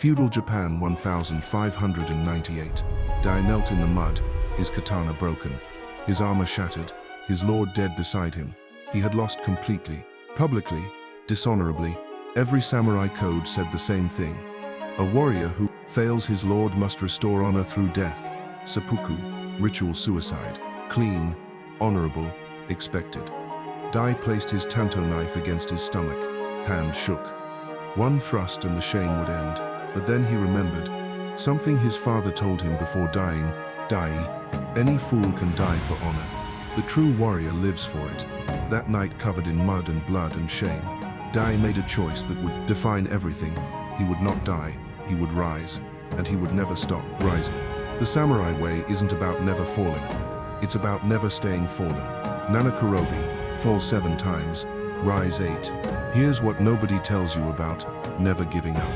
Feudal Japan 1598. Dai knelt in the mud, his katana broken, his armor shattered, his lord dead beside him. He had lost completely. Publicly, dishonorably, every samurai code said the same thing. A warrior who fails his lord must restore honor through death. Seppuku, ritual suicide. Clean, honorable, expected. Dai placed his tanto knife against his stomach. Hand shook. One thrust and the shame would end. But then he remembered something his father told him before dying. Dai, any fool can die for honor. The true warrior lives for it. That night covered in mud and blood and shame, Dai made a choice that would define everything. He would not die, he would rise, and he would never stop rising. The samurai way isn't about never falling. It's about never staying fallen. Nanakurobi, fall 7 times, rise 8. Here's what nobody tells you about never giving up.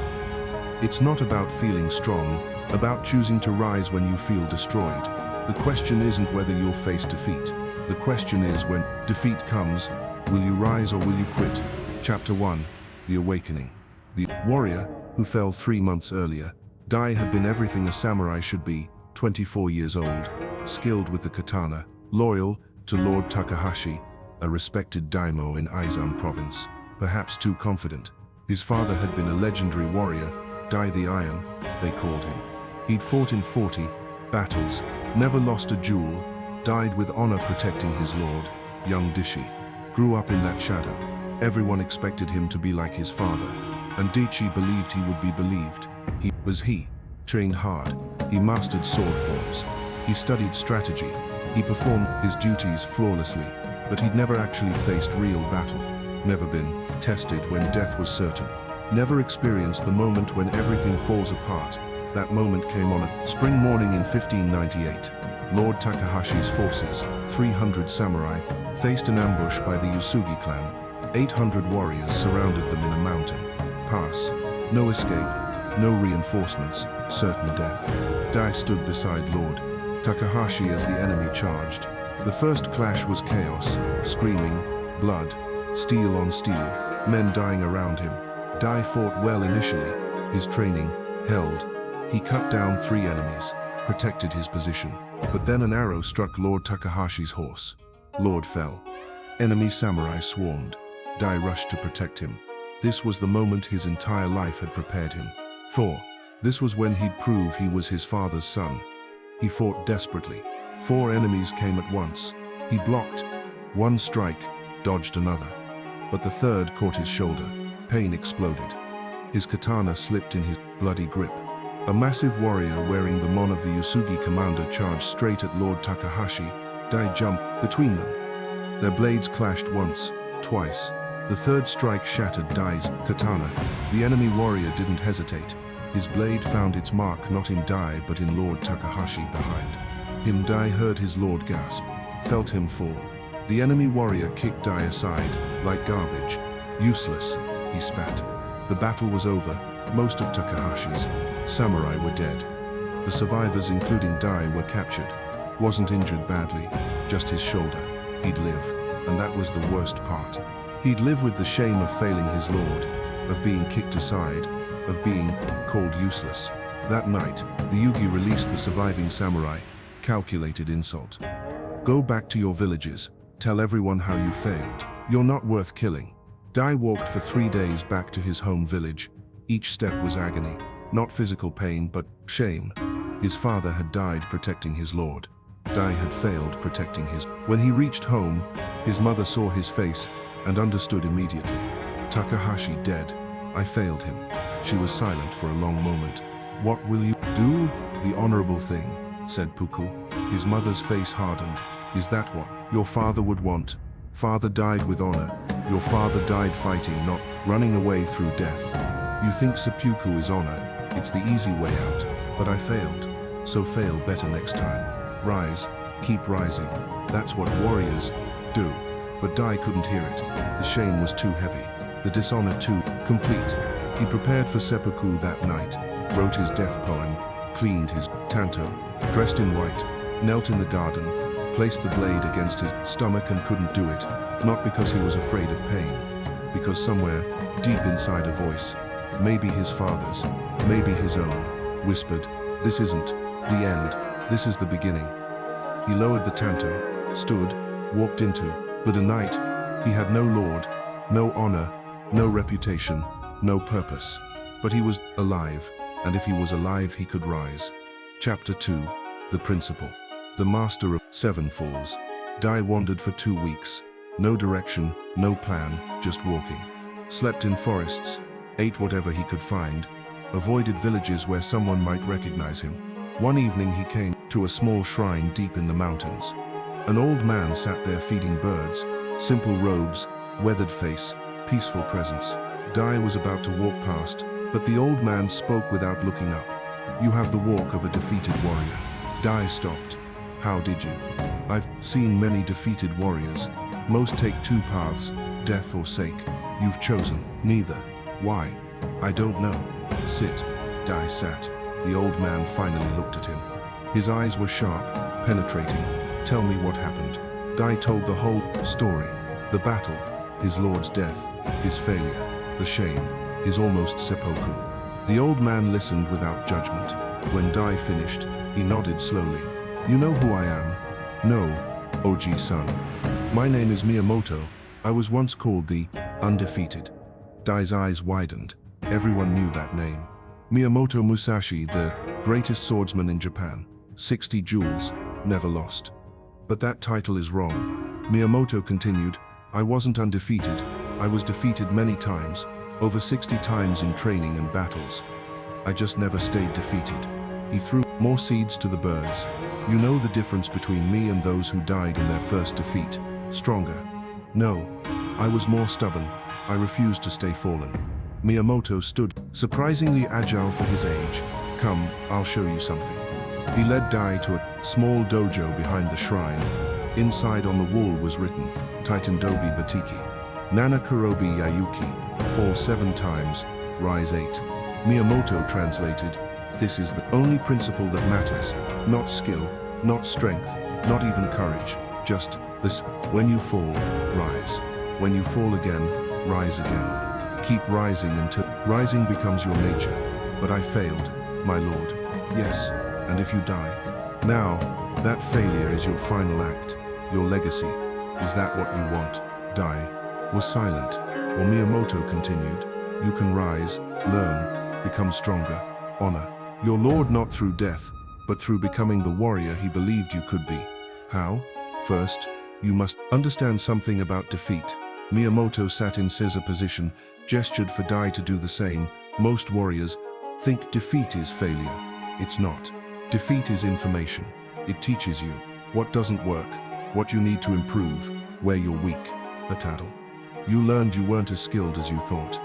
It's not about feeling strong, about choosing to rise when you feel destroyed. The question isn't whether you'll face defeat. The question is, when defeat comes, will you rise or will you quit? Chapter 1. The Awakening. The warrior, who fell 3 months earlier, Dai had been everything a samurai should be, 24 years old, skilled with the katana, loyal to Lord Takahashi, a respected daimyo in Aizan province, perhaps too confident. His father had been a legendary warrior, Dai the Iron, they called him. He'd fought in 40 battles, never lost a duel, died with honor protecting his lord, young Daichi. Grew up in that shadow. Everyone expected him to be like his father, and Daichi believed he would be believed. He trained hard, he mastered sword forms, he studied strategy, he performed his duties flawlessly, but he'd never actually faced real battle, never been tested when death was certain, never experienced the moment when everything falls apart. That moment came on a spring morning in 1598. Lord Takahashi's forces, 300 samurai, faced an ambush by the Usugi clan. 800 warriors surrounded them in a mountain pass. No escape, no reinforcements, certain death. Dai stood beside Lord Takahashi as the enemy charged. The first clash was chaos, screaming, blood, steel on steel, men dying around him. Dai fought well initially, his training held. He cut down 3 enemies, protected his position. But then an arrow struck Lord Takahashi's horse. Lord fell. Enemy samurai swarmed. Dai rushed to protect him. This was the moment his entire life had prepared him for. This was when he'd prove he was his father's son. He fought desperately. 4 enemies came at once. He blocked. 1 strike, dodged another. But the third caught his shoulder. Pain exploded. His katana slipped in his bloody grip. A massive warrior wearing the mon of the Usugi commander charged straight at Lord Takahashi. Dai jumped between them. Their blades clashed once, twice. The third strike shattered Dai's katana. The enemy warrior didn't hesitate. His blade found its mark not in Dai but in Lord Takahashi behind him. Dai heard his lord gasp, felt him fall. The enemy warrior kicked Dai aside, like garbage. Useless, he spat. The battle was over. Most of Takahashi's samurai were dead. The survivors, including Dai, were captured. Wasn't injured badly, just his shoulder. He'd live, and that was the worst part. He'd live with the shame of failing his lord, of being kicked aside, of being called useless. That night, the Yugi released the surviving samurai. Calculated insult. Go back to your villages, tell everyone how you failed. You're not worth killing. Dai walked for 3 days back to his home village. Each step was agony, not physical pain, but shame. His father had died protecting his lord. Dai had failed protecting his. When he reached home, his mother saw his face and understood immediately. Takahashi dead. I failed him. She was silent for a long moment. What will you do? The honorable thing, said Puku. His mother's face hardened. Is that what your father would want? Father died with honor. Your father died fighting, not running away through death. You think seppuku is honor, it's the easy way out, but I failed. So fail better next time. Rise, keep rising. That's what warriors do. But Dai couldn't hear it. The shame was too heavy, the dishonor too complete. He prepared for seppuku that night, wrote his death poem, cleaned his tanto, dressed in white, knelt in the garden, placed the blade against his stomach and couldn't do it, not because he was afraid of pain, because somewhere, deep inside a voice, maybe his father's, maybe his own, whispered, "This isn't the end, this is the beginning." He lowered the tanto, stood, walked into the night. He had no lord, no honor, no reputation, no purpose. But he was alive, and if he was alive he could rise. Chapter 2. The Principle. The Master of 7 Falls. Dai wandered for 2 weeks. No direction, no plan, just walking. Slept in forests, ate whatever he could find, avoided villages where someone might recognize him. One evening he came to a small shrine deep in the mountains. An old man sat there feeding birds, simple robes, weathered face, peaceful presence. Dai was about to walk past, but the old man spoke without looking up. "You have the walk of a defeated warrior." Dai stopped. "How did you?" "I've seen many defeated warriors. Most take 2 paths, death or sake. You've chosen neither. Why?" "I don't know." "Sit." Dai sat. The old man finally looked at him. His eyes were sharp, penetrating. "Tell me what happened." Dai told the whole story. The battle, his lord's death, his failure, the shame, his almost seppuku. The old man listened without judgment. When Dai finished, he nodded slowly. "You know who I am?" "No, Oji-san. My name is Miyamoto. I was once called the Undefeated." Dai's eyes widened. Everyone knew that name. Miyamoto Musashi, the greatest swordsman in Japan. 60 jewels, never lost. "But that title is wrong." Miyamoto continued, "I wasn't undefeated. I was defeated many times, over 60 times in training and battles. I just never stayed defeated." He threw more seeds to the birds. "You know the difference between me and those who died in their first defeat. Stronger. No, I was more stubborn. I refused to stay fallen." Miyamoto stood, surprisingly agile for his age. "Come, I'll show you something." He led Dai to a small dojo behind the shrine. Inside on the wall was written, "Titan Dobi Batiki. Nana Kurobi Yayuki. Fall 7 times, rise 8. Miyamoto translated, "This is the only principle that matters. Not skill, not strength, not even courage. Just this. When you fall, rise. When you fall again, rise again. Keep rising until rising becomes your nature." "But I failed, my lord." "Yes, and if you die now, that failure is your final act, your legacy. Is that what you want?" Dai was silent, while Miyamoto continued, "You can rise, learn, become stronger, honor your lord not through death, but through becoming the warrior he believed you could be." "How?" "First, you must understand something about defeat." Miyamoto sat in scissor position, gestured for Dai to do the same. "Most warriors think defeat is failure. It's not. Defeat is information. It teaches you what doesn't work, what you need to improve, where you're weak. A tattle. You learned you weren't as skilled as you thought.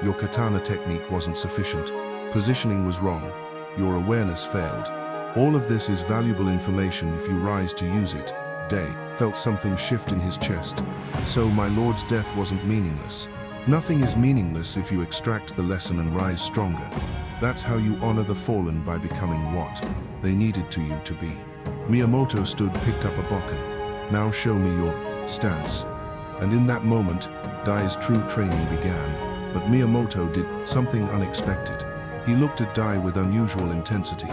Your katana technique wasn't sufficient. Positioning was wrong. Your awareness failed. All of this is valuable information if you rise to use it." Dai felt something shift in his chest. So my lord's death wasn't meaningless. Nothing is meaningless if you extract the lesson and rise stronger. That's how you honor the fallen, by becoming what they needed you to be. Miyamoto stood, picked up a bokken. "Now show me your stance." And in that moment, Dai's true training began. But Miyamoto did something unexpected. He looked at Dai with unusual intensity,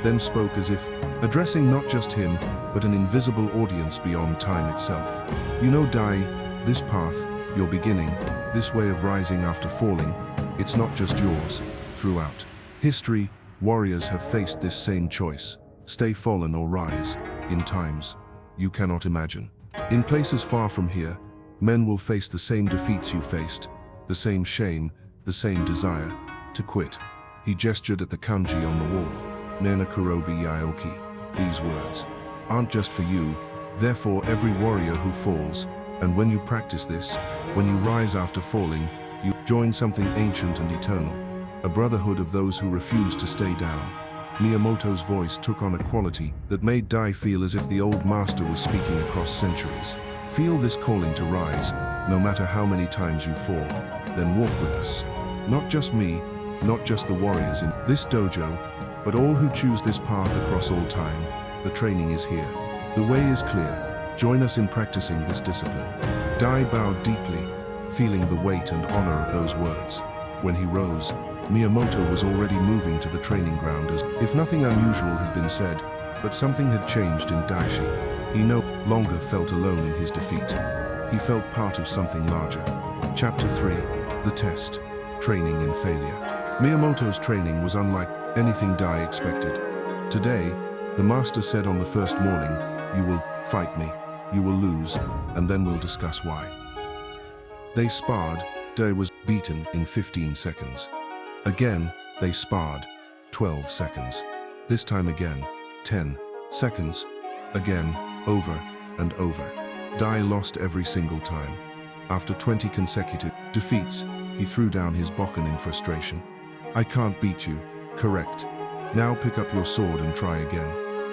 then spoke as if addressing not just him, but an invisible audience beyond time itself. "You know, Dai, this path, your beginning, this way of rising after falling, it's not just yours. Throughout history, warriors have faced this same choice. Stay fallen or rise, in times you cannot imagine. In places far from here, men will face the same defeats you faced, the same shame, the same desire to quit." He gestured at the kanji on the wall. "Nana Kurobi Yaoki. These words aren't just for you, they're for every warrior who falls. And when you practice this, when you rise after falling, you join something ancient and eternal. A brotherhood of those who refuse to stay down." Miyamoto's voice took on a quality that made Dai feel as if the old master was speaking across centuries. "Feel this calling to rise, no matter how many times you fall. Then walk with us. Not just me, not just the warriors in this dojo, but all who choose this path across all time. The training is here. The way is clear. Join us in practicing this discipline." Dai bowed deeply, feeling the weight and honor of those words. When he rose, Miyamoto was already moving to the training ground as if nothing unusual had been said, but something had changed in Daichi. He no longer felt alone in his defeat. He felt part of something larger. Chapter 3. The Test. Training in Failure. Miyamoto's training was unlike anything Dai expected. Today, the master said on the first morning, "You will fight me, you will lose, and then we'll discuss why." They sparred. Dai was beaten in 15 seconds. Again, they sparred. 12 seconds. This time again. 10 seconds. Again, over and over. Dai lost every single time. After 20 consecutive defeats, he threw down his bokken in frustration. "I can't beat you." "Correct. Now pick up your sword and try again."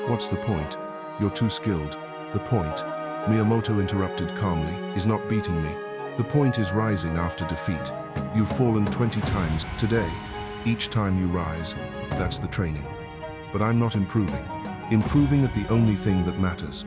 "What's the point? You're too skilled." "The point," Miyamoto interrupted calmly, "is not beating me. The point is rising after defeat. You've fallen 20 times today. Each time you rise, that's the training. But I'm not improving. Improving at the only thing that matters.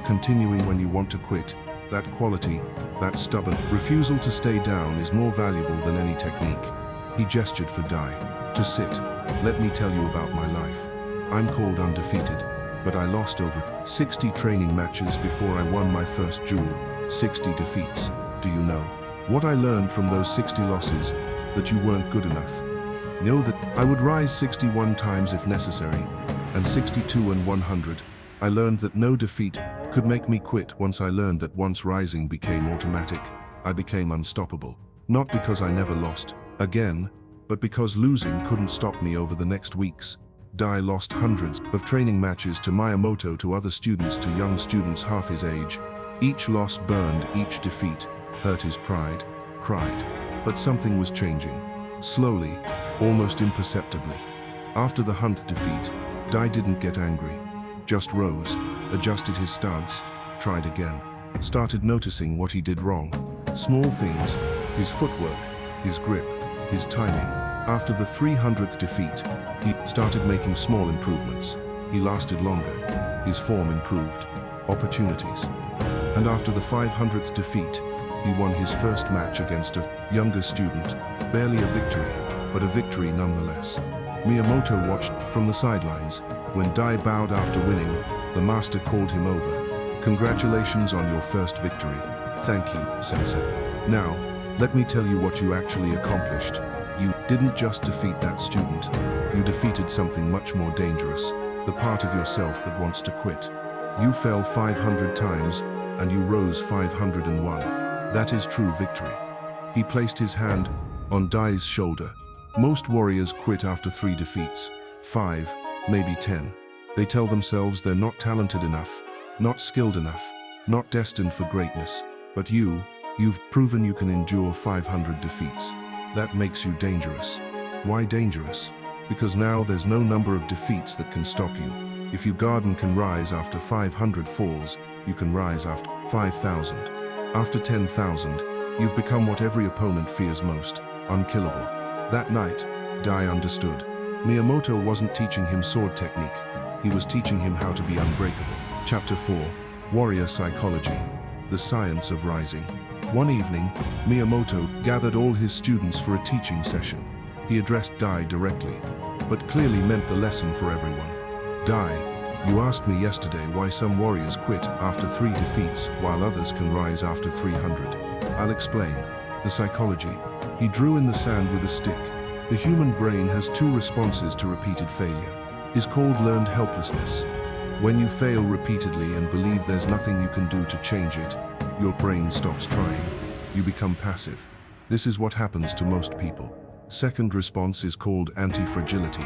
Continuing when you want to quit. That quality, that stubborn refusal to stay down is more valuable than any technique." He gestured for Dai to sit. "Let me tell you about my life. I'm called undefeated, but I lost over 60 training matches before I won my first duel. 60 defeats. Do you know what I learned from those 60 losses? That you weren't good enough. Know that I would rise 61 times if necessary, and 62 and 100. I learned that no defeat could make me quit. Once I learned that once rising became automatic, I became unstoppable. Not because I never lost again, but because losing couldn't stop me over the next weeks." Dai lost hundreds of training matches to Miyamoto, to other students, to young students half his age. Each loss burned, each defeat hurt his pride, cried. But something was changing. Slowly, almost imperceptibly. After the 100th defeat, Dai didn't get angry. Just rose, adjusted his stance, tried again. Started noticing what he did wrong. Small things, his footwork, his grip, his timing. After the 300th defeat, he started making small improvements. He lasted longer. His form improved. Opportunities. And after the 500th defeat, he won his first match against a younger student. Barely a victory, but a victory nonetheless. Miyamoto watched from the sidelines. When Dai bowed after winning, the master called him over. "Congratulations on your first victory." "Thank you, sensei. Now, let me tell you what you actually accomplished. You didn't just defeat that student. You defeated something much more dangerous. The part of yourself that wants to quit. You fell 500 times, and you rose 501. That is true victory." He placed his hand on Dai's shoulder. Most warriors quit after 3 defeats. 5, maybe 10. They tell themselves they're not talented enough, not skilled enough, not destined for greatness. But you've proven you can endure 500 defeats. That makes you dangerous. Why dangerous? Because now there's no number of defeats that can stop you. If you garden can rise after 500 falls, you can rise after 5,000. After 10,000, you've become what every opponent fears most, unkillable. That night, Dai understood. Miyamoto wasn't teaching him sword technique. He was teaching him how to be unbreakable. Chapter 4. Warrior Psychology. The Science of Rising. One evening, Miyamoto gathered all his students for a teaching session. He addressed Dai directly, but clearly meant the lesson for everyone. "Dai, you asked me yesterday why some warriors quit after 3 defeats while others can rise after 300. I'll explain. The psychology." He drew in the sand with a stick. "The human brain has 2 responses to repeated failure. It's called learned helplessness. When you fail repeatedly and believe there's nothing you can do to change it, your brain stops trying. You become passive. This is what happens to most people. Second response is called anti-fragility.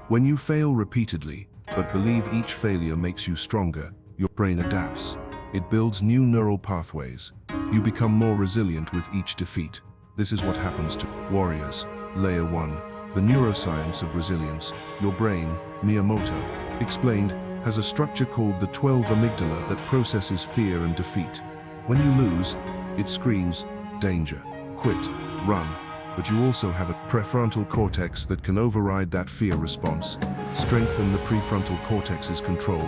When you fail repeatedly, but believe each failure makes you stronger, your brain adapts. It builds new neural pathways. You become more resilient with each defeat. This is what happens to warriors. Layer 1. The neuroscience of resilience. Your brain, Miyamoto explained, has a structure called the 12 amygdala that processes fear and defeat. When you lose, it screams, danger, quit, run. But you also have a prefrontal cortex that can override that fear response. Strengthen the prefrontal cortex's control.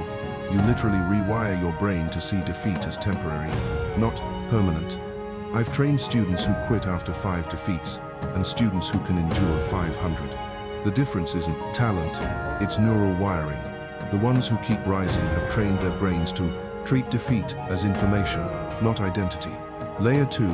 You literally rewire your brain to see defeat as temporary, not permanent. I've trained students who quit after 5 defeats, and students who can endure 500. The difference isn't talent, it's neural wiring. The ones who keep rising have trained their brains to treat defeat as information, not identity. Layer 2,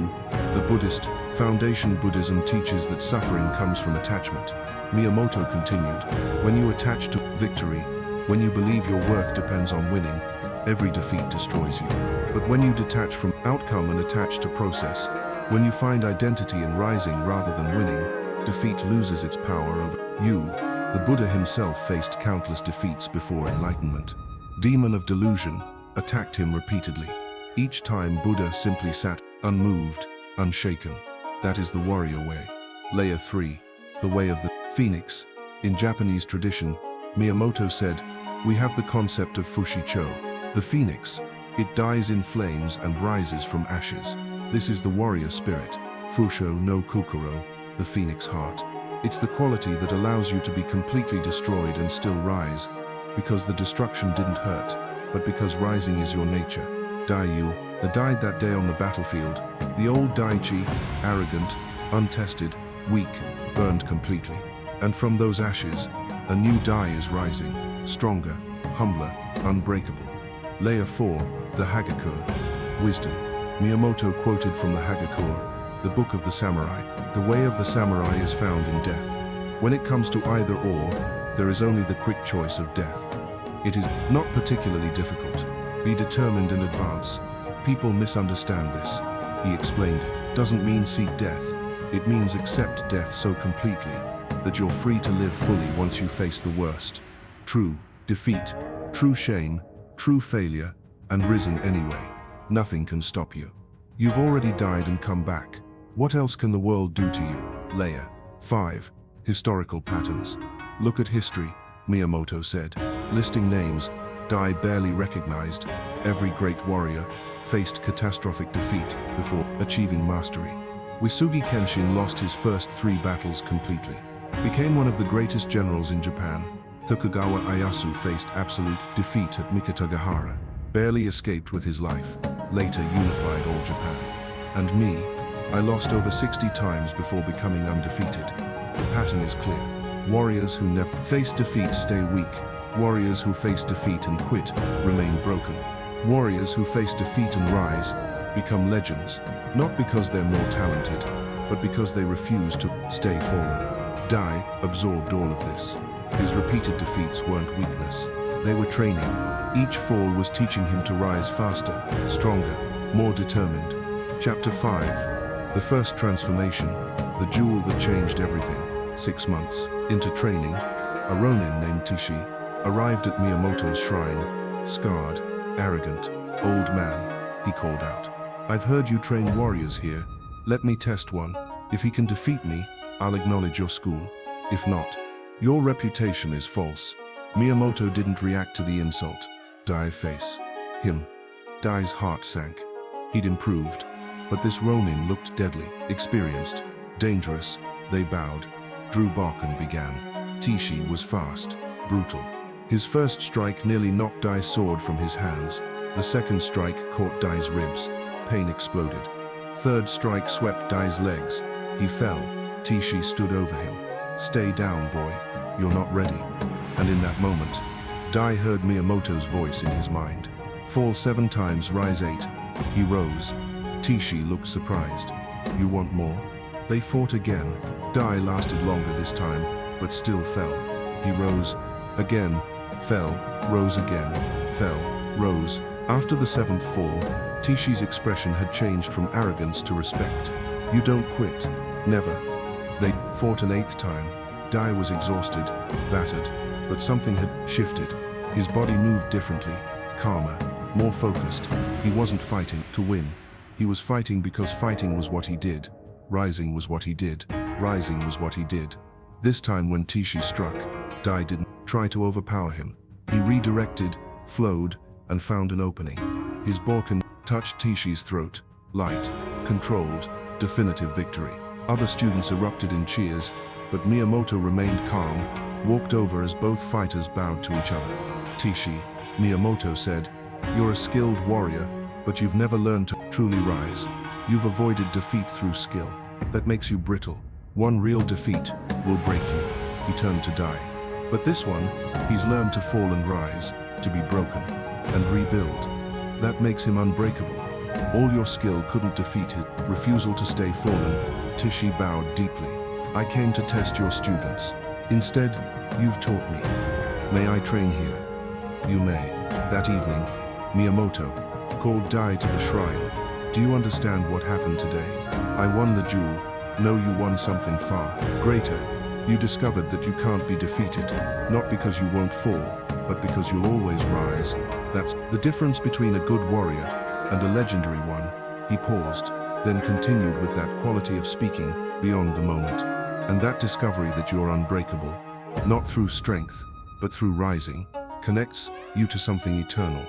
the Buddhist foundation. Buddhism teaches that suffering comes from attachment. Miyamoto continued, when you attach to victory, when you believe your worth depends on winning, every defeat destroys you. But when you detach from outcome and attach to process, when you find identity in rising rather than winning, defeat loses its power over you. The Buddha himself faced countless defeats before enlightenment. Demon of delusion attacked him repeatedly. Each time Buddha simply sat, unmoved, unshaken. That is the warrior way. Layer 3, the way of the phoenix. In Japanese tradition, Miyamoto said, we have the concept of Fushicho, the phoenix. It dies in flames and rises from ashes. This is the warrior spirit, Fusho no Kukuro, the phoenix heart. It's the quality that allows you to be completely destroyed and still rise, because the destruction didn't hurt, but because rising is your nature. Daiyu died that day on the battlefield. The old Daichi, arrogant, untested, weak, burned completely. And from those ashes, a new Dai is rising, stronger, humbler, unbreakable. Layer 4, the Hagakure. Wisdom. Miyamoto quoted from the Hagakure, the book of the samurai. The way of the samurai is found in death. When it comes to either or, there is only the quick choice of death. It is not particularly difficult. Be determined in advance. People misunderstand this. He explained it. Doesn't mean seek death. It means accept death so completely that you're free to live fully once you face the worst. True defeat, true shame, true failure, and risen anyway. Nothing can stop you. You've already died and come back. What else can the world do to you? Layer 5. Historical patterns. Look at history, Miyamoto said, listing names Dai barely recognized. Every great warrior faced catastrophic defeat before achieving mastery. Wisugi Kenshin lost his first 3 battles completely. Became one of the greatest generals in Japan. Tokugawa Ieyasu faced absolute defeat at Mikitagahara. Barely escaped with his life. Later unified all Japan. And me, I lost over 60 times before becoming undefeated. The pattern is clear. Warriors who never face defeat stay weak. Warriors who face defeat and quit remain broken. Warriors who face defeat and rise become legends, not because they're more talented, but because they refuse to stay fallen. Dai absorbed all of this. His repeated defeats weren't weakness. They were training. Each fall was teaching him to rise faster, stronger, more determined. Chapter 5. The first transformation, the jewel that changed everything. 6 months into training, a ronin named Tishi arrived at Miyamoto's shrine. Scarred, arrogant, old man, he called out. I've heard you train warriors here. Let me test one. If he can defeat me, I'll acknowledge your school. If not, your reputation is false. Miyamoto didn't react to the insult. Dai face him. Dai's heart sank. He'd improved, but this ronin looked deadly, experienced, dangerous. They bowed, drew back and began. Tishi was fast, brutal. His first strike nearly knocked Dai's sword from his hands. The second strike caught Dai's ribs. Pain exploded. Third strike swept Dai's legs. He fell. Tishi stood over him. Stay down, boy. You're not ready. And in that moment, Dai heard Miyamoto's voice in his mind. Fall 7 times, rise 8. He rose. Tishi looked surprised. You want more? They fought again. Dai lasted longer this time, but still fell. He rose. Again. Fell. Rose again. Fell. Rose. After the 7th fall, Tishi's expression had changed from arrogance to respect. You don't quit. Never. They fought an 8th time. Dai was exhausted, battered, but something had shifted. His body moved differently, calmer, more focused. He wasn't fighting to win. He was fighting because fighting was what he did. Rising was what he did. Rising was what he did. This time when Tishi struck, Dai didn't try to overpower him. He redirected, flowed, and found an opening. His Borken touched Tishi's throat. Light, controlled, definitive victory. Other students erupted in cheers, but Miyamoto remained calm, walked over as both fighters bowed to each other. Tishi, Miyamoto said, you're a skilled warrior, but you've never learned to truly rise. You've avoided defeat through skill. That makes you brittle. One real defeat will break you. He turned to Dai. But this one, he's learned to fall and rise, to be broken, and rebuild. That makes him unbreakable. All your skill couldn't defeat his refusal to stay fallen. Tishi bowed deeply. I came to test your students. Instead, you've taught me. May I train here? You may. That evening, Miyamoto called Dai to the shrine. Do you understand what happened today? I won the duel. No, you won something far greater. You discovered that you can't be defeated, not because you won't fall, but because you'll always rise. That's the difference between a good warrior and a legendary one. He paused, then continued with that quality of speaking beyond the moment. And that discovery that you're unbreakable, not through strength, but through rising, connects you to something eternal.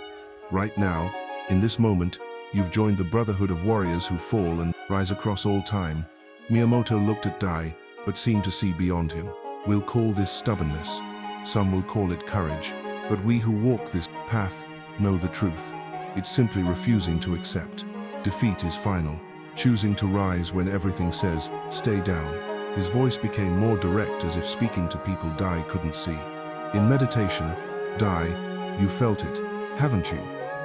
Right now, in this moment, you've joined the brotherhood of warriors who fall and rise across all time. Miyamoto looked at Dai, but seemed to see beyond him. We'll call this stubbornness. Some will call it courage. But we who walk this path know the truth. It's simply refusing to accept. Defeat is final. Choosing to rise when everything says, stay down. His voice became more direct, as if speaking to people Dai couldn't see. In meditation, Dai, you felt it, haven't you?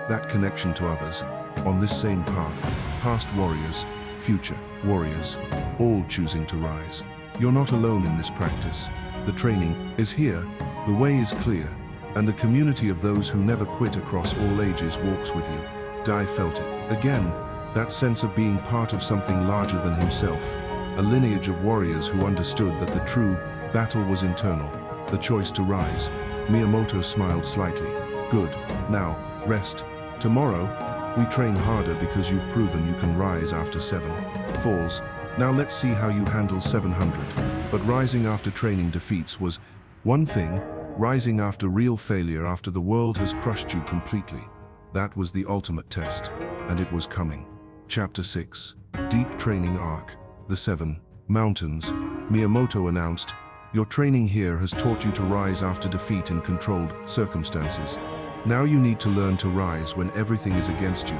That connection to others, on this same path, past warriors, future warriors, all choosing to rise. You're not alone in this practice. The training is here, the way is clear, and the community of those who never quit across all ages walks with you. Dai felt it. Again, that sense of being part of something larger than himself. A lineage of warriors who understood that the true battle was internal, the choice to rise. Miyamoto smiled slightly. Good. Now, rest. Tomorrow, we train harder because you've proven you can rise after 7 falls. Now let's see how you handle 700. But rising after training defeats was one thing. Rising after real failure, after the world has crushed you completely. That was the ultimate test. And it was coming. Chapter 6. Deep Training Arc. The 7 Mountains. Miyamoto announced, your training here has taught you to rise after defeat in controlled circumstances. Now you need to learn to rise when everything is against you.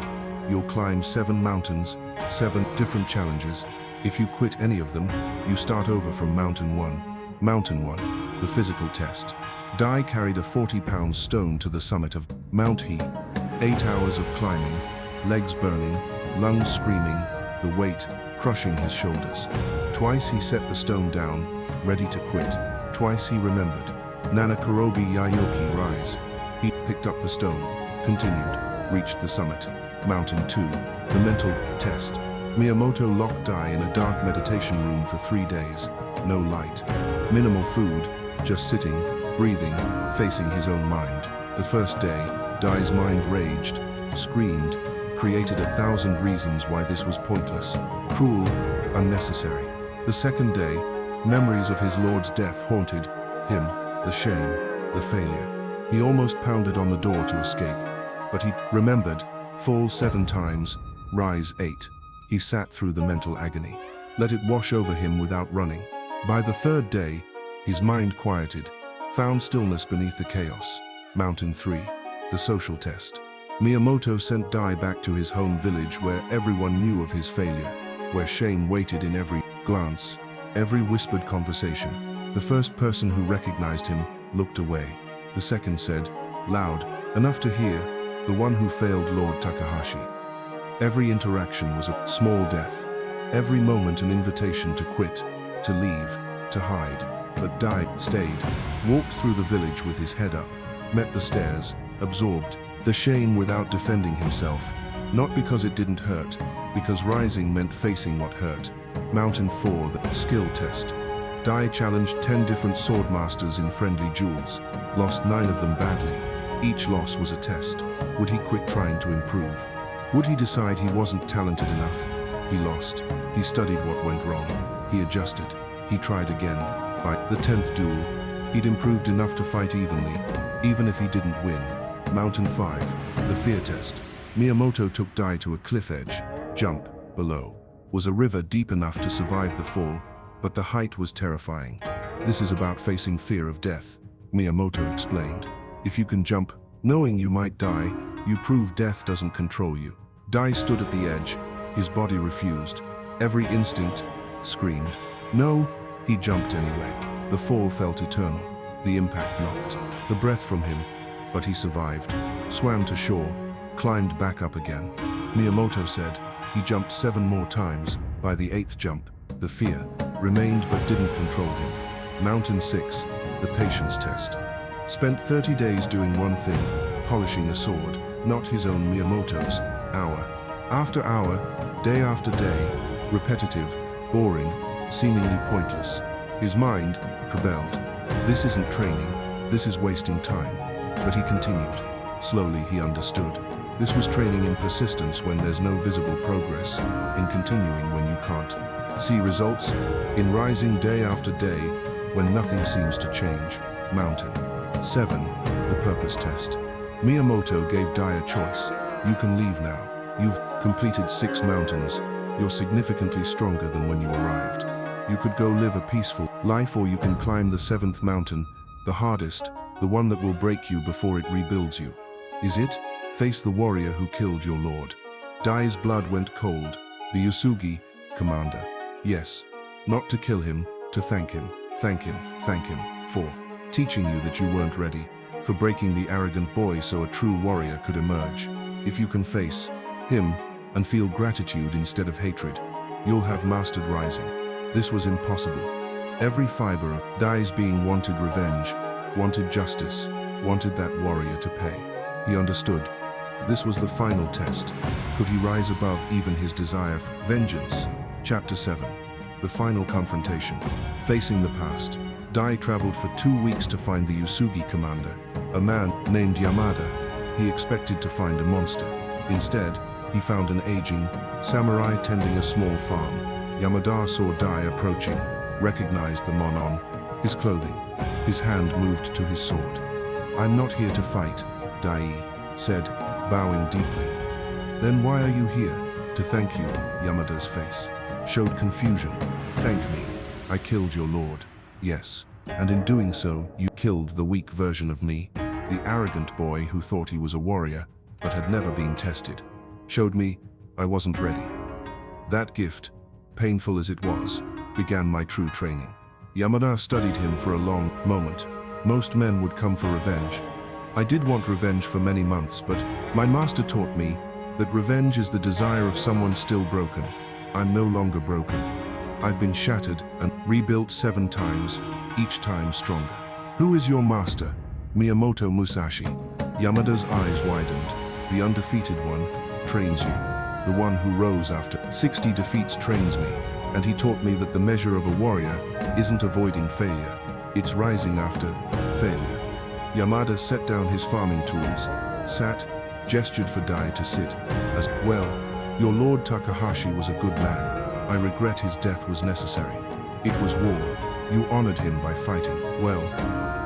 You'll climb 7 mountains, 7 different challenges. If you quit any of them, you start over from Mountain 1. Mountain 1, the physical test. Dai carried a 40-pound stone to the summit of Mount He. 8 hours of climbing, legs burning, lungs screaming, the weight crushing his shoulders. Twice he set the stone down, ready to quit. Twice he remembered. Nana Kurobi Yayoki rise. He picked up the stone, continued, reached the summit. Mountain 2, the mental test. Miyamoto locked Dai in a dark meditation room for 3 days. No light, minimal food, just sitting, breathing, facing his own mind. The first day, Dai's mind raged, screamed, created 1,000 reasons why this was pointless, cruel, unnecessary. The second day, memories of his lord's death haunted him, the shame, the failure. He almost pounded on the door to escape, but he remembered, fall 7 times, rise 8. He sat through the mental agony, let it wash over him without running. By the third day, his mind quieted, found stillness beneath the chaos. Mountain 3, the social test. Miyamoto sent Dai back to his home village where everyone knew of his failure, where shame waited in every glance, every whispered conversation. The first person who recognized him looked away. The second said, loud, enough to hear, the one who failed Lord Takahashi. Every interaction was a small death, every moment an invitation to quit, to leave, to hide. But Dai stayed, walked through the village with his head up, met the stairs, absorbed the shame without defending himself, not because it didn't hurt, because rising meant facing what hurt. Mountain 4, the skill test. Dai challenged 10 different sword masters in friendly duels, lost 9 of them badly. Each loss was a test. Would he quit trying to improve? Would he decide he wasn't talented enough? He lost. He studied what went wrong. He adjusted. He tried again. By the 10th duel, he'd improved enough to fight evenly, even if he didn't win. Mountain 5, the fear test. Miyamoto took Dai to a cliff edge. Jump, below, was a river deep enough to survive the fall, but the height was terrifying. This is about facing fear of death, Miyamoto explained. If you can jump, knowing you might die, you prove death doesn't control you. Dai stood at the edge, his body refused. Every instinct screamed, No, he jumped anyway. The fall felt eternal. The impact knocked the breath from him, but he survived, swam to shore, climbed back up again. Miyamoto said he jumped 7 more times. By the 8th jump, the fear remained but didn't control him. Mountain 6, the patience test. Spent 30 days doing one thing, polishing a sword, not his own, Miyamoto's, hour after hour, day after day, repetitive, boring, seemingly pointless. His mind rebelled. This isn't training, this is wasting time. But he continued. Slowly he understood. This was training in persistence when there's no visible progress, in continuing when you can't see results, in rising day after day when nothing seems to change. Mountain 7, the purpose test. Miyamoto gave Dai a choice. You can leave now. You've completed 6 mountains. You're significantly stronger than when you arrived. You could go live a peaceful life, or you can climb the 7th mountain, the hardest, the one that will break you before it rebuilds you. Is it? Face the warrior who killed your lord. Dai's blood went cold. The Usugi commander. Yes. Not to kill him, to thank him, thank him, thank him, for teaching you that you weren't ready, for breaking the arrogant boy so a true warrior could emerge. If you can face him and feel gratitude instead of hatred, you'll have mastered rising. This was impossible. Every fiber of Dai's being wanted revenge, wanted justice, wanted that warrior to pay. He understood. This was the final test. Could he rise above even his desire for vengeance? Chapter 7. The final confrontation. Facing the past. Dai traveled for 2 weeks to find the Usugi commander, a man named Yamada. He expected to find a monster. Instead, he found an aging samurai tending a small farm. Yamada saw Dai approaching, recognized the mon on his clothing. His hand moved to his sword. I'm not here to fight, Dai said, bowing deeply. Then why are you here? To thank you. Yamada's face showed confusion. Thank me. I killed your lord. Yes. And in doing so, you killed the weak version of me, the arrogant boy who thought he was a warrior, but had never been tested. Showed me I wasn't ready. That gift, painful as it was, began my true training. Yamada studied him for a long moment. Most men would come for revenge. I did want revenge for many months, but my master taught me that revenge is the desire of someone still broken. I'm no longer broken. I've been shattered and rebuilt 7 times, each time stronger. Who is your master? Miyamoto Musashi. Yamada's eyes widened. The undefeated one trains you. The one who rose after 60 defeats trains me, and he taught me that the measure of a warrior isn't avoiding failure, it's rising after failure. Yamada set down his farming tools, sat, gestured for Dai to sit, as well. Your Lord Takahashi was a good man. I regret his death was necessary. It was war. You honored him by fighting, well.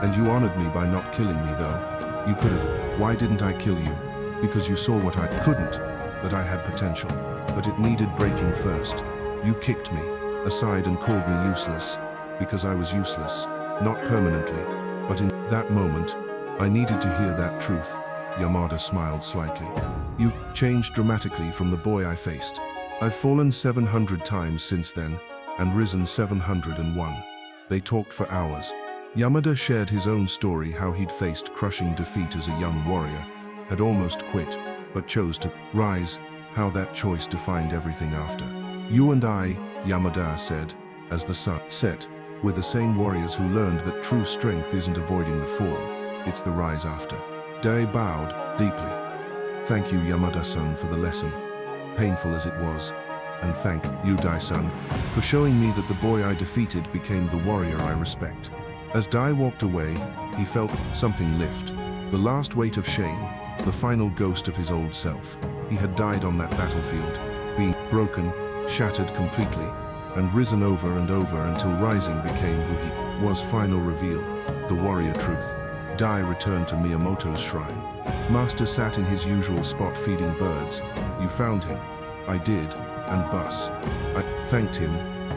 And you honored me by not killing me, though. You could have. Why didn't I kill you? Because you saw what I couldn't, that I had potential. But it needed breaking first. You kicked me aside and called me useless, because I was useless, not permanently, but in that moment, I needed to hear that truth. Yamada smiled slightly. You've changed dramatically from the boy I faced. I've fallen 700 times since then, and risen 701. They talked for hours. Yamada shared his own story, how he'd faced crushing defeat as a young warrior, had almost quit, but chose to rise, how that choice defined everything after. You and I, Yamada said, as the sun set, we're the same warriors who learned that true strength isn't avoiding the fall, it's the rise after. Dai bowed deeply. Thank you, Yamada-san, for the lesson, painful as it was, and thank you, Dai-san, for showing me that the boy I defeated became the warrior I respect. As Dai walked away, he felt something lift. The last weight of shame, the final ghost of his old self. He had died on that battlefield, being broken, shattered completely, and risen over and over until rising became who he was. Final reveal, the warrior truth. Dai returned to Miyamoto's shrine. Master sat in his usual spot feeding birds. You found him. I did, and bus. I thanked him,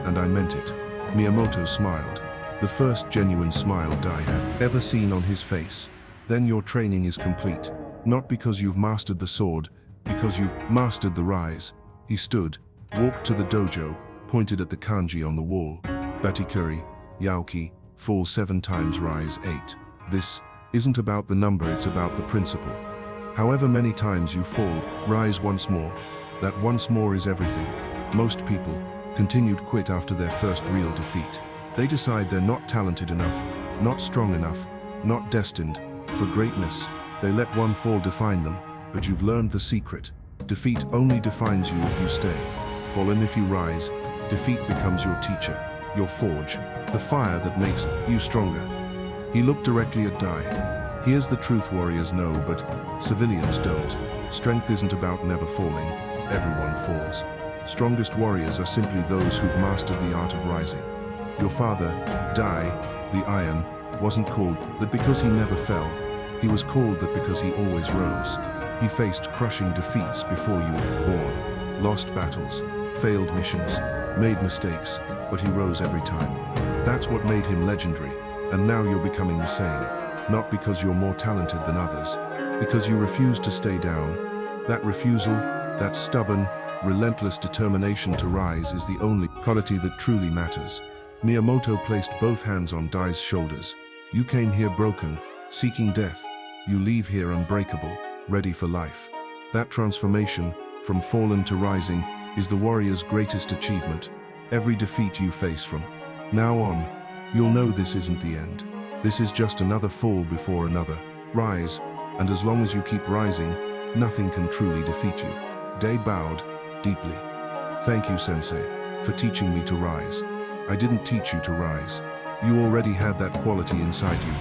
and I meant it. Miyamoto smiled. The first genuine smile Dai had ever seen on his face. Then your training is complete. Not because you've mastered the sword, because you've mastered the rise. He stood, walked to the dojo, pointed at the kanji on the wall. Batikuri, Yaoki, fall 7 times, rise 8. This isn't about the number, it's about the principle. However many times you fall, rise once more. That once more is everything. Most people continued quit after their first real defeat. They decide they're not talented enough, not strong enough, not destined for greatness. They let one fall define them, but you've learned the secret. Defeat only defines you if you stay. Fallen if you rise. Defeat becomes your teacher, your forge, the fire that makes you stronger. He looked directly at Dai. Here's the truth warriors know, but civilians don't. Strength isn't about never falling. Everyone falls. Strongest warriors are simply those who've mastered the art of rising. Your father, Dai, the Iron, wasn't called that because he never fell. He was called that because he always rose. He faced crushing defeats before you were born. Lost battles, failed missions, made mistakes, but he rose every time. That's what made him legendary, and now you're becoming the same. Not because you're more talented than others, because you refuse to stay down. That refusal, that stubborn, relentless determination to rise is the only quality that truly matters. Miyamoto placed both hands on Dai's shoulders. You came here broken, seeking death. You leave here unbreakable, ready for life. That transformation, from fallen to rising, is the warrior's greatest achievement. Every defeat you face from now on, you'll know this isn't the end. This is just another fall before another. Rise, and as long as you keep rising, nothing can truly defeat you. Dai bowed deeply. Thank you, Sensei, for teaching me to rise. I didn't teach you to rise. You already had that quality inside you.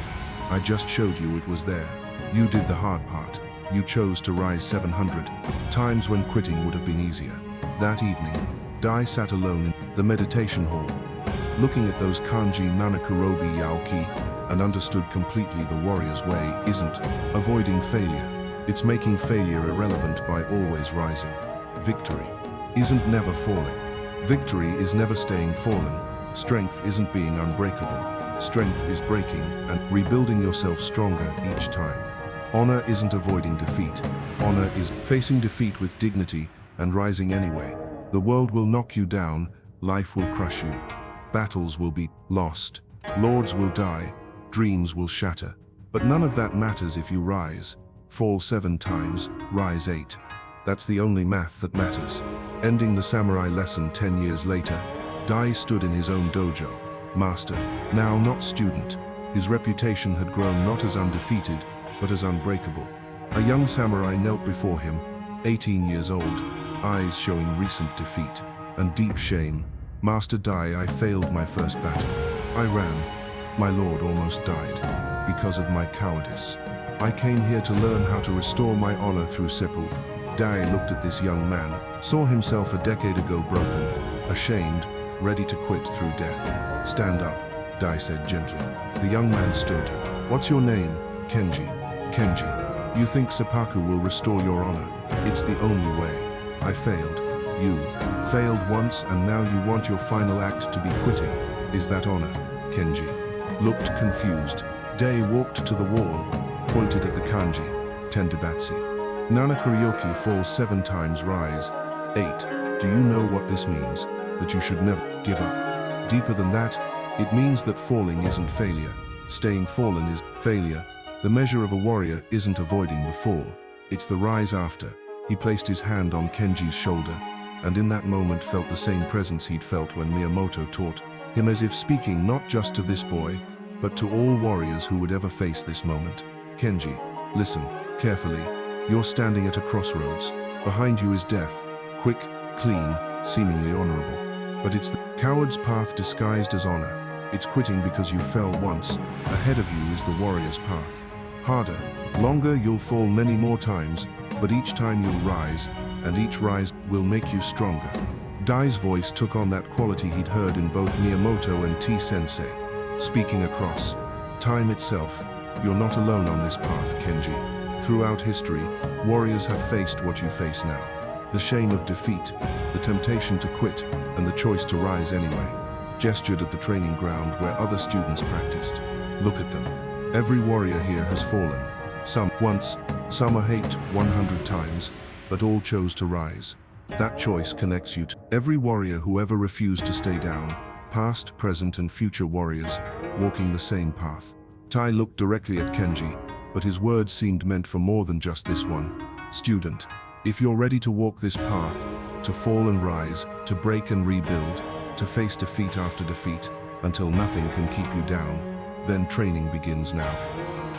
I just showed you it was there. You did the hard part. You chose to rise 700 times when quitting would have been easier. That evening, Dai sat alone in the meditation hall, looking at those kanji Nanakurobi Yaoki, and understood completely the warrior's way isn't avoiding failure. It's making failure irrelevant by always rising. Victory isn't never falling. Victory is never staying fallen. Strength isn't being unbreakable. Strength is breaking and rebuilding yourself stronger each time. Honor isn't avoiding defeat. Honor is facing defeat with dignity and rising anyway. The world will knock you down, life will crush you. Battles will be lost. Lords will die, dreams will shatter. But none of that matters if you rise. Fall 7 times, rise 8. That's the only math that matters. Ending the samurai lesson 10 years later, Dai stood in his own dojo. Master, now not student. His reputation had grown not as undefeated, but as unbreakable. A young samurai knelt before him, 18 years old, eyes showing recent defeat and deep shame. Master Dai, I failed my first battle. I ran. My lord almost died because of my cowardice. I came here to learn how to restore my honor through seppuku. Dai looked at this young man, saw himself a decade ago broken, ashamed, ready to quit through death. Stand up, Dai said gently. The young man stood. What's your name? Kenji. Kenji. You think seppuku will restore your honor? It's the only way. I failed. You failed once and now you want your final act to be quitting. Is that honor? Kenji looked confused. Dai walked to the wall, pointed at the kanji, tendabatsu. Nanakuryoki falls 7 times, rise 8. Do you know what this means? That you should never give up. Deeper than that, it means that falling isn't failure. Staying fallen is failure. The measure of a warrior isn't avoiding the fall. It's the rise after. He placed his hand on Kenji's shoulder, and in that moment felt the same presence he'd felt when Miyamoto taught him, as if speaking not just to this boy, but to all warriors who would ever face this moment. Kenji, listen carefully. You're standing at a crossroads. Behind you is death, quick, clean, seemingly honorable. But it's the coward's path disguised as honor. It's quitting because you fell once. Ahead of you is the warrior's path. Harder, longer, you'll fall many more times, but each time you'll rise, and each rise will make you stronger. Dai's voice took on that quality he'd heard in both Miyamoto and T-sensei, speaking across time itself. You're not alone on this path, Kenji. Throughout history, warriors have faced what you face now. The shame of defeat, the temptation to quit, and the choice to rise anyway. Gestured at the training ground where other students practiced. Look at them. Every warrior here has fallen. Some once, some are hate 100 times, but all chose to rise. That choice connects you to every warrior who ever refused to stay down, Past, present, and future warriors, walking the same path. Tai looked directly at Kenji, but his words seemed meant for more than just this one. Student, if you're ready to walk this path, to fall and rise, to break and rebuild, to face defeat after defeat, until nothing can keep you down, then training begins now.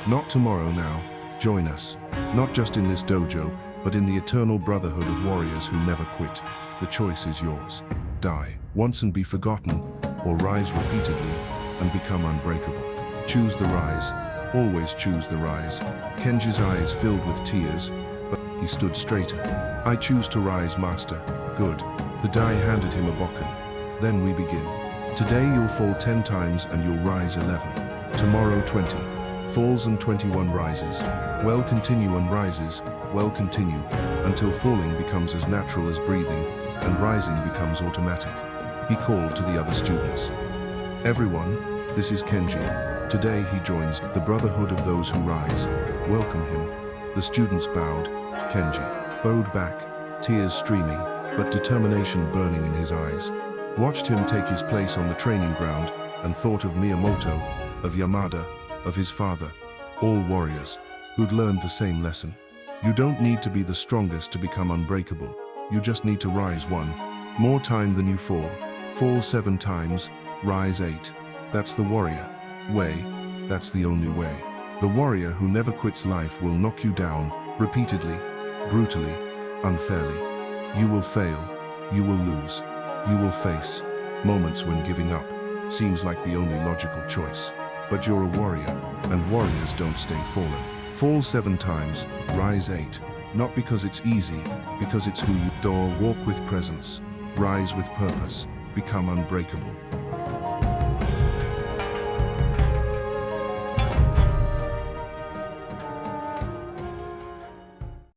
Not tomorrow now, join us, not just in this dojo, but in the eternal brotherhood of warriors who never quit. The choice is yours. Die once and be forgotten, or rise repeatedly and become unbreakable. Choose the rise, always choose the rise. Kenji's eyes filled with tears, but he stood straighter. I choose to rise, master. Good. The Dai handed him a bokken. Then we begin. Today you'll fall 10 times and you'll rise 11. Tomorrow 20. Falls and 21 rises. Well, continue and rises, well, continue, until falling becomes as natural as breathing, and rising becomes automatic. He called to the other students. Everyone, this is Kenji. Today he joins the brotherhood of those who rise. Welcome him. The students bowed. Kenji bowed back, tears streaming, but determination burning in his eyes. Watched him take his place on the training ground, and thought of Miyamoto, of Yamada, of his father, all warriors, who'd learned the same lesson. You don't need to be the strongest to become unbreakable. You just need to rise one more time than you fall. Fall 7 times, rise 8. That's the warrior way. That's the only way. The warrior who never quits life will knock you down, repeatedly, brutally, unfairly. You will fail. You will lose. You will face moments when giving up seems like the only logical choice. But you're a warrior, and warriors don't stay fallen. Fall 7 times, rise 8. Not because it's easy, because it's who you are. Walk with presence, rise with purpose, become unbreakable.